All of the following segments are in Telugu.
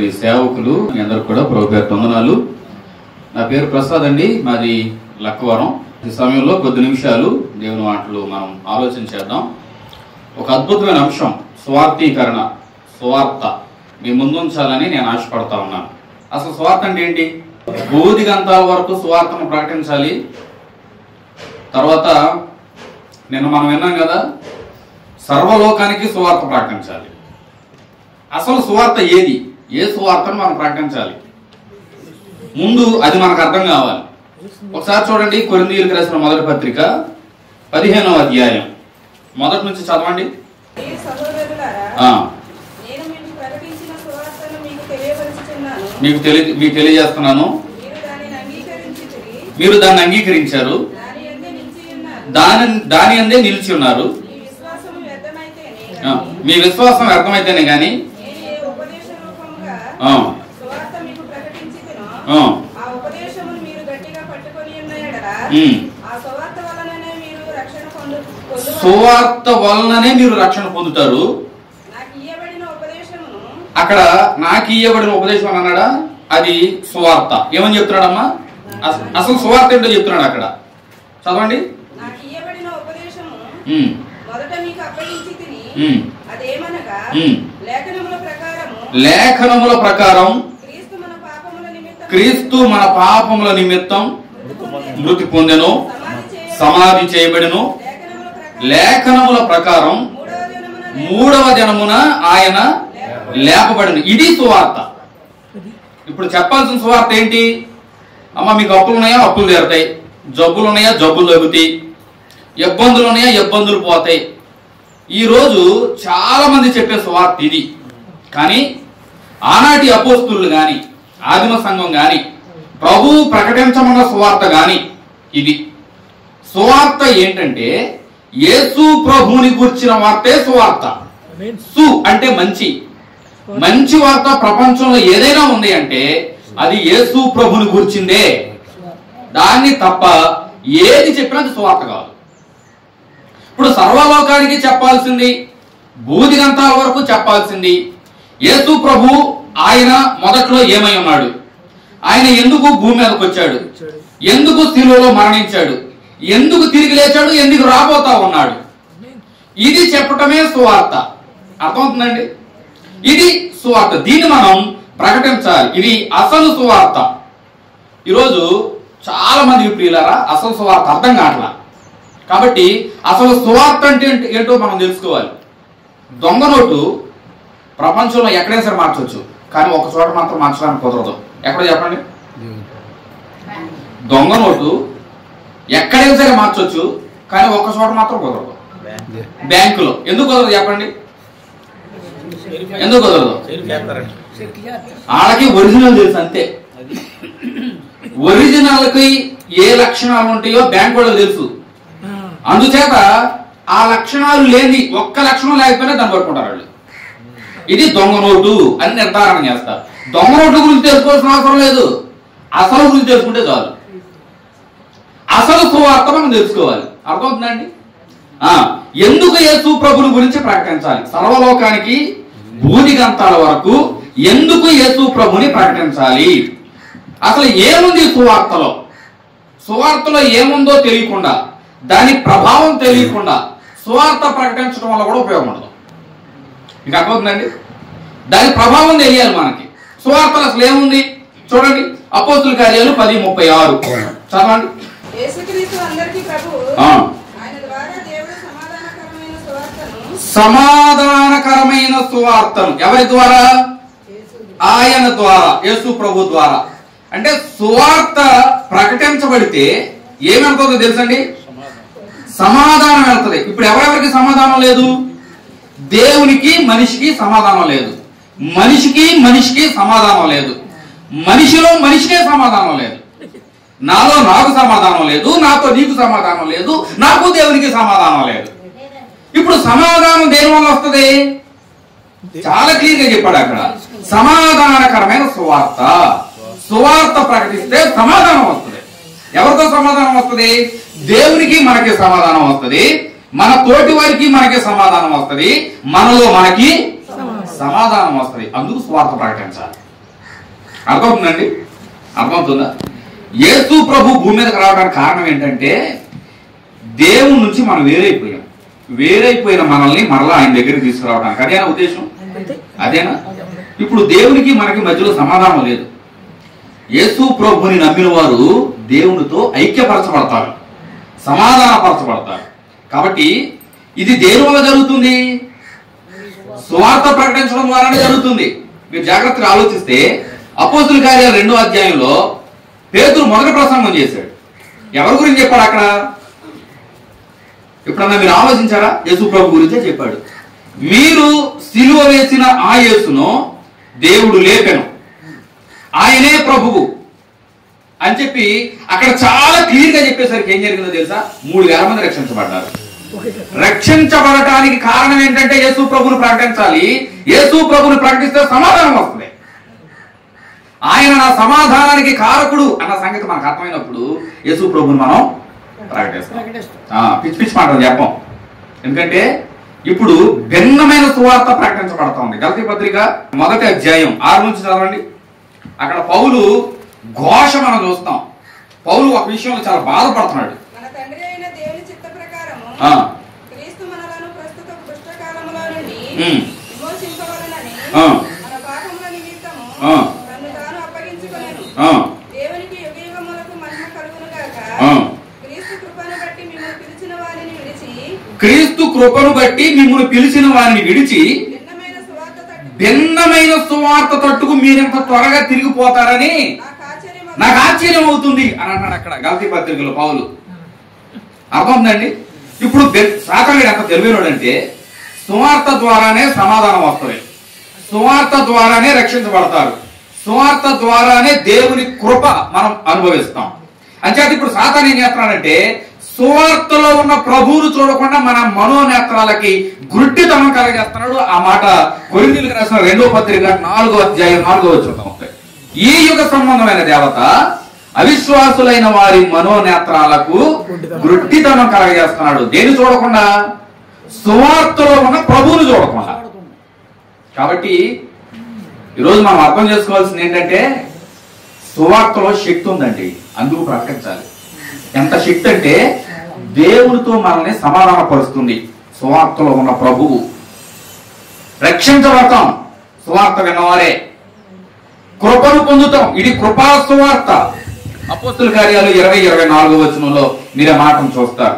ప్రియ సేవకులు మీ అందరూ కూడా ప్రభు పేరు వందనాలు. నా పేరు ప్రసాద్ అండి, మాది లక్కవరం. ఈ సమయంలో కొద్ది నిమిషాలు దేవుని మాటలు మనం ఆలోచన చేద్దాం. ఒక అద్భుతమైన అంశం స్వార్థీకరణ, స్వార్థ మీ ముందుంచాలని నేను ఆశపడతా ఉన్నాను. అసలు స్వార్థ అంటే ఏంటి? బోధిగంతాల వరకు స్వార్థను ప్రకటించాలి. తర్వాత నిన్న మనం విన్నాం కదా, సర్వలోకానికి సువార్త ప్రకటించాలి. అసలు సువార్త ఏది? ఏ సువార్తను మనం ప్రకటించాలి? ముందు అది మనకు అర్థం కావాలి. ఒకసారి చూడండి, కొరింథీయులకు రాసిన మొదటి పత్రిక 15వ అధ్యాయం మొదటి నుంచి చదవండి. మీకు తెలియజేస్తున్నాను, మీరు దాన్ని అంగీకరించారు, దాని అందే నిలిచి ఉన్నారు. మీ విశ్వాసం వ్యర్థమైతేనే గాని సువార్త వలననే మీరు రక్షణ పొందుతారు. అక్కడ నాకు ఇయ్యబడిన ఉపదేశం అని అన్నాడా? అది సువార్త. ఏమని చెప్తున్నాడమ్మా? అసలు సువార్త ఏంటో చెప్తున్నాడు అక్కడ. చదవండి. లేఖనముల ప్రకారం క్రీస్తు మన పాపముల నిమిత్తం మృతి పొందెను, సమాధి చేయబడెను. లేఖనముల ప్రకారం 3వ దినమున ఆయన లేపబడెను. ఇది సువార్త. ఇప్పుడు చెప్పాల్సిన సువార్త ఏంటి? అమ్మ, మీకు అప్పులు ఉన్నాయా? అప్పులు తీరతాయి. జబ్బులు ఉన్నాయా? జబ్బులు తగ్గుతాయి. ఇబ్బందులు ఉన్నాయా? ఇబ్బందులు పోతాయి. ఈరోజు చాలా మంది చెప్పే సువార్త ఇది. కానీ ఆనాటి అపోస్తులు గాని, ఆదిమ సంఘం గాని, ప్రభువు ప్రకటించమన్న సువార్త గాని ఇది. సువార్త ఏంటంటే యేసు ప్రభువుని గూర్చిన వార్తే సువార్త. సు అంటే మంచి. మంచి వార్త ప్రపంచంలో ఏదైనా ఉంది అంటే అది యేసు ప్రభువుని గూర్చిందే. దాన్ని తప్ప ఏది చెప్పినా అది సువార్త కాదు. ఇప్పుడు సర్వలోకానికి చెప్పాల్సింది, బూదిగంతాల వరకు చెప్పాల్సింది యేసు ప్రభు. ఆయన మొదట్లో ఏమై ఉన్నాడు? ఆయన ఎందుకు భూమి మీదకి వచ్చాడు? ఎందుకు శిలువలో మరణించాడు? ఎందుకు తిరిగి లేచాడు? ఎందుకు రాబోతా ఉన్నాడు? ఇది చెప్పటమే సువార్త. అర్థమవుతుందండి? ఇది సువార్త. దీన్ని మనం ప్రకటించాలి. ఇది అసలు సువార్త. ఈరోజు చాలా మంది ప్రియులారా అసలు సువార్త అర్థం కావట్లా. కాబట్టి అసలు సువార్త అంటే ఏంటో మనం తెలుసుకోవాలి. దొంగ నోటు ప్రపంచంలో ఎక్కడైనా సరే మార్చవచ్చు, కానీ ఒక చోట మాత్రం మార్చడానికి కుదరదు. ఎక్కడ చెప్పండి? దొంగ నోటు ఎక్కడైనా సరే మార్చవచ్చు, కానీ ఒక చోట మాత్రం కుదరదు. బ్యాంకులో. ఎందుకు కుదరదు చెప్పండి? ఎందుకు కుదరదు? వాళ్ళకి ఒరిజినల్ తెలుసు అంతే. ఒరిజినల్కి ఏ లక్షణాలు ఉంటాయో బ్యాంక్ వాళ్ళకి తెలుసు. అందుచేత ఆ లక్షణాలు లేని, ఒక్క లక్షణం లేకపోయినా దాన్ని పట్టుకుంటారు వాళ్ళు. ఇది దొంగ నోటు అని నిర్ధారణ చేస్తారు. దొంగ నోటు గురించి తెలుసుకోవాల్సిన అవసరం లేదు, అసలు గురించి తెలుసుకుంటే చాలు. అసలు సువార్త మనం తెలుసుకోవాలి. అర్థమవుతుందండి? ఎందుకు యేసు ప్రభుని గురించి ప్రకటించాలి? సర్వలోకానికి బూదిగంతాల వరకు ఎందుకు యేసు ప్రభుని ప్రకటించాలి? అసలు ఏముంది సువార్తలో? సువార్తలో ఏముందో తెలియకుండా, దాని ప్రభావం తెలియకుండా సువార్త ప్రకటించడం వల్ల కూడా ఉపయోగం ఉండదు. మీకు అర్థమవుతుందండి? దాని ప్రభావం తెలియాలి మనకి. సువార్తలు అసలు ఏముంది చూడండి. అపోస్తుల కార్యాలు 10:36 చదవండి. సమాధానకరమైన సువార్తను ఎవరి ద్వారా? ఆయన ద్వారా, యేసు ప్రభు ద్వారా. అంటే సువార్త ప్రకటించబడితే ఏమవుతుందో తెలుసండి? సమాధానం వెళ్తుంది. ఇప్పుడు ఎవరెవరికి సమాధానం లేదు? దేవునికి మనిషికి సమాధానం లేదు, మనిషికి సమాధానం లేదు, మనిషిలో మనిషికే సమాధానం లేదు. నాలో నాకు సమాధానం లేదు, నాతో నీకు సమాధానం లేదు, నాకు దేవునికి సమాధానం లేదు. ఇప్పుడు సమాధానం దేని వల్ల వస్తుంది? చాలా క్లియర్ గా చెప్పాడు అక్కడ. సమాధానకరమైన సువార్త. సువార్త ప్రకటిస్తే సమాధానం వస్తుంది. ఎవరితో సమాధానం వస్తుంది? దేవునికి మనకి సమాధానం వస్తుంది, మన తోటి వారికి మనకి సమాధానం వస్తుంది, మనలో మనకి సమాధానం వస్తుంది. అందుకు సువార్త ప్రకటించాలి. అర్థమవుతుందండి? అర్థమవుతుందా? యేసు ప్రభు భూమి మీదకి రావడానికి కారణం ఏంటంటే దేవుని నుంచి మనం వేరైపోయిన మనల్ని మరలా ఆయన దగ్గరికి తీసుకురావడానికి. అదేనా ఉద్దేశం? అదేనా? ఇప్పుడు దేవునికి మనకి మధ్యలో సమాధానం లేదు. యేసు ప్రభుని నమ్మిన వారు దేవునితో ఐక్యపరచబడతారు, సమాధానపరచబడతారు. కాబట్టి ఇది దేని వల్ల జరుగుతుంది? సువార్త ప్రకటించడం ద్వారానే జరుగుతుంది. మీరు జాగ్రత్తగా ఆలోచిస్తే అపోస్తుల కార్యాలు 2వ అధ్యాయంలో పేతురు మొదటి ప్రసంగం చేశాడు. ఎవరి గురించి చెప్పాడు అక్కడ? ఎప్పుడన్నా మీరు ఆలోచించారా? యేసు ప్రభు గురించే చెప్పాడు. మీరు సిలువ వేసిన ఆ యేసును దేవుడు లేపెను, ఆయనే ప్రభువు అని చెప్పి అక్కడ చాలా క్లియర్ గా చెప్పేసరికి ఏం జరిగిందో తెలుసా? 3,000 మంది రక్షించబడ్డారు. రక్షించబడటానికి కారణం ఏంటంటే యేసు ప్రభువును ప్రకటించాలి. యేసు ప్రభువును ప్రకటిస్తే సమాధానం వస్తుంది. ఆయన నా సమాధానానికి కారకుడు అన్న సంగతి మనకు అర్థమైనప్పుడు యేసు ప్రభువును మనం ప్రకటిస్తాం. పిచ్చి పిచ్చి మాటలు చెప్పం. ఎందుకంటే ఇప్పుడు భిన్నమైన సువార్త ప్రకటించబడతా గలతీ పత్రిక 1వ అధ్యాయం 6 నుంచి చదవండి. అక్కడ పౌలు ఘోష మనం చూస్తాం. పౌలు ఒక విషయంలో చాలా బాధపడుతున్నాడు. క్రీస్తు కృపను బట్టి మిమ్మల్ని పిలిచిన వారిని విడిచి భిన్నమైన సువార్త తట్టుకు మీరెంత త్వరగా తిరిగిపోతారని నాకు ఆశ్చర్యం అవుతుంది అని అన్నాడు అక్కడ గలతీ పత్రికలో పౌలు. అర్థమైందండి? ఇప్పుడు సాతానుడు ఎంత తెలివైనడు అంటే సువార్త ద్వారానే సమాధానం వస్తుంది, సువార్త ద్వారానే రక్షించబడతారు, సువార్త ద్వారానే దేవుని కృప మనం అనుభవిస్తాం. అంచేత ఇప్పుడు సాతాను ఏం చేస్తున్నాడంటే సువార్తలో ఉన్న ప్రభువును చూడకుండా మన మనోనేత్రాలకి గుడ్డితనం కలిగేస్తున్నాడు. ఆ మాట కొరింథీయులకు రాసిన 2వ పత్రిక 4వ అధ్యాయం 4వ వచనం. ఈ యుగ సంబంధమైన దేవత అవిశ్వాసులైన వారి మనోనేత్రాలకు గుడ్డితనం కలగజేస్తున్నాడు. దేని చూడకుండా? సువార్తలో ఉన్న ప్రభువును చూడకుండా. కాబట్టి ఈరోజు మనం అర్థం చేసుకోవాల్సింది ఏంటంటే సువార్తలో శక్తి ఉందండి, అందుకు ప్రకటించాలి. ఎంత శక్తి అంటే దేవునితో మనల్ని సమాధానపరుస్తుంది సువార్తలో ఉన్న ప్రభువు. రక్షించబడతాం సువార్త విన్నవారే, కృపను పొందుతాం. ఇది కృపా సువార్త. అపోస్తుల కార్యాలు 20-24 వచనంలో మీరే మాటను చూస్తారు.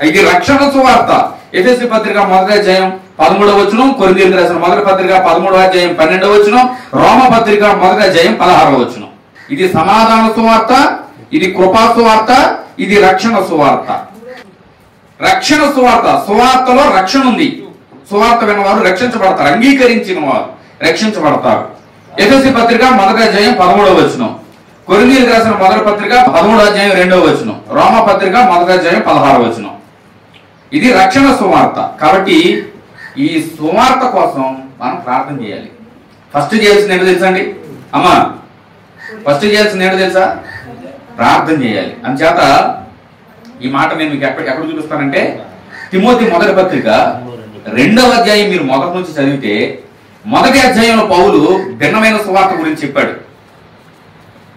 ఇది రక్షణ సువార్త. ఎఫెసీ పత్రిక 1వ అధ్యాయం 13వ వచనం, కొరింథీయులకు రాసిన 1వ పత్రిక 13వ అధ్యాయం 12వ వచనం, రోమ పత్రిక 1వ అధ్యాయం 16వ వచనం. ఇది సమాధాన సువార్త, ఇది కృపా సువార్త, ఇది రక్షణ సువార్త. రక్షణ సువార్త, సువార్తలో రక్షణ ఉంది. సువార్త విన్నవారు రక్షించబడతారు, అంగీకరించిన వారు రక్షించబడతారు. ఎఫెసీ పత్రిక 1వ అధ్యాయం 13వ వచనం, కొరింథీయులకు రాసిన 1వ పత్రిక 13వ అధ్యాయం 2వ వచనం, రోమ పత్రిక 1వ అధ్యాయం 16వ వచనం. ఇది రక్షణ సువార్త. కాబట్టి ఈ సువార్త కోసం మనం ప్రార్థన చేయాలి. ఫస్ట్ చేయాల్సింది ఏంటో తెలుసా అండి అమ్మా? ఫస్ట్ చేయాల్సింది ఏంటో తెలుసా? ప్రార్థన చేయాలి. అంచేత ఈ మాట నేను మీకు ఎక్కడ చూపిస్తానంటే తిమోతి 1వ పత్రిక 2వ అధ్యాయం మీరు మొదటి నుంచి చదివితే 1వ అధ్యాయంలో పౌలు భిన్నమైన సువార్త గురించి చెప్పాడు,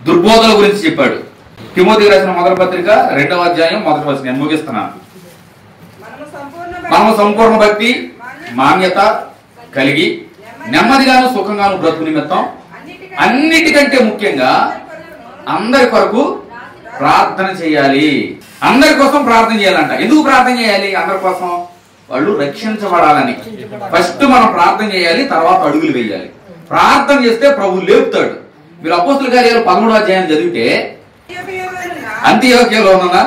దుర్బోధల గురించి చెప్పాడు. తిమోతికి రాసిన 1వ పత్రిక 2వ అధ్యాయం 1వ వచనం నేను ముగిస్తున్నాను. మనము సంపూర్ణ భక్తి మాన్యత కలిగి నెమ్మదిగాను సుఖంగాను బ్రతుకు నిమిత్తం అన్నిటికంటే ముఖ్యంగా అందరి కొరకు ప్రార్థన చేయాలి. అందరి కోసం ప్రార్థన చేయాలంట. ఎందుకు ప్రార్థన చేయాలి? అందరి కోసం. వాళ్ళు రక్షించబడాలని. ఫస్ట్ మనం ప్రార్థన చేయాలి, తర్వాత అడుగులు వేయాలి. ప్రార్థన చేస్తే ప్రభు లేపుతాడు. మీరు అపోస్తుల కార్యాలు 13వ అధ్యాయం చదివితే అంతియోకియాలో ఉన్న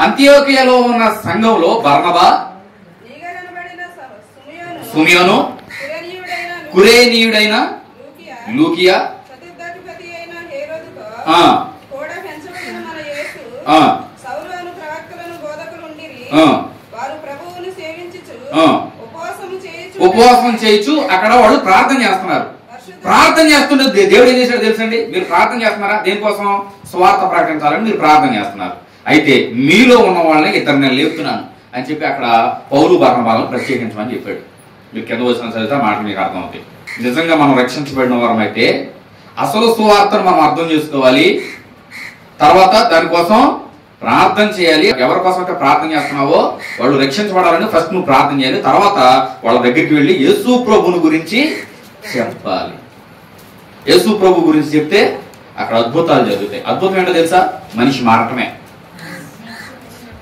అంతియోకియాలో ఉన్న సంఘంలో బర్నబా, సుమియోను, కురేనీయుడైన లూకియా, ఉపవాసం చేయొచ్చు. అక్కడ వాళ్ళు ప్రార్థన చేస్తున్నారు. ప్రార్థన చేస్తుంటే దేవుడు ఏం చేశాడు తెలుసండి? మీరు ప్రార్థన చేస్తున్నారా? దేనికోసం? స్వార్థ ప్రకటించాలని మీరు ప్రార్థన చేస్తున్నారు. అయితే మీలో ఉన్న వాళ్ళని ఇద్దరు నేను లేపుతున్నాను అని చెప్పి అక్కడ పౌలు బర్నబాలను ప్రత్యేకించమని చెప్పాడు. మీరు కింద వచ్చిన చదివితే మాట మీకు అర్థమవుతాయి. నిజంగా మనం రక్షించబడిన వారం అయితే అసలు సువార్తను మనం అర్థం చేసుకోవాలి. తర్వాత దానికోసం ప్రార్థన చేయాలి. ఎవరి కోసం అయితే ప్రార్థన చేస్తున్నావో వాళ్ళు రక్షించబడాలని ఫస్ట్ నువ్వు ప్రార్థన చేయాలి. తర్వాత వాళ్ళ దగ్గరికి వెళ్ళి యేసు ప్రభుని గురించి చెప్పాలి. యేసు ప్రభు గురించి చెప్తే అక్కడ అద్భుతాలు జరుగుతాయి. అద్భుతం ఏంటో తెలుసా? మనిషి మారటమే.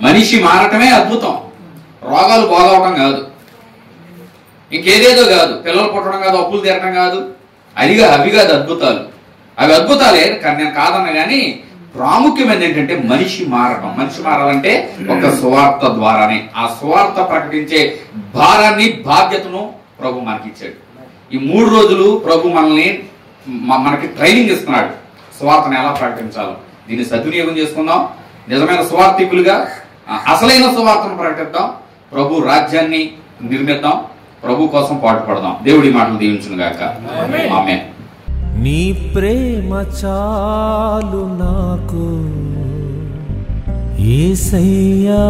మనిషి మారటమే అద్భుతం. రోగాలు బాగవటం కాదు, ఇంకేదేదో కాదు, పిల్లలు పుట్టడం కాదు, అప్పులు తీరటం కాదు, అవి కాదు అద్భుతాలు. అవి అద్భుతాలే, కానీ నేను కాదన్నా కానీ ప్రాముఖ్యమైనది ఏంటంటే మనిషి మారటం. మనిషి మారాలంటే ఒక సువార్త ద్వారానే. ఆ సువార్త ప్రకటించే భారాన్ని, బాధ్యతను ప్రభు మనకిచ్చాడు. ఈ 3 రోజులు ప్రభు మనకి ట్రైనింగ్ ఇస్తున్నాడు. సువార్తను ఎలా ప్రకటించాలో దీన్ని సద్వినియోగం చేసుకుందాం. నిజమైన సువార్థికులుగా అసలైన సువార్తను ప్రకటిద్దాం. ప్రభు రాజ్యాన్ని నిర్మిద్దాం. ప్రభు కోసం పాటుపడదాం. దేవుడి మాటలు దీవించును గాక. ఆమేన్. నీ ప్రేమ చాలు నాకు యేసయ్యా.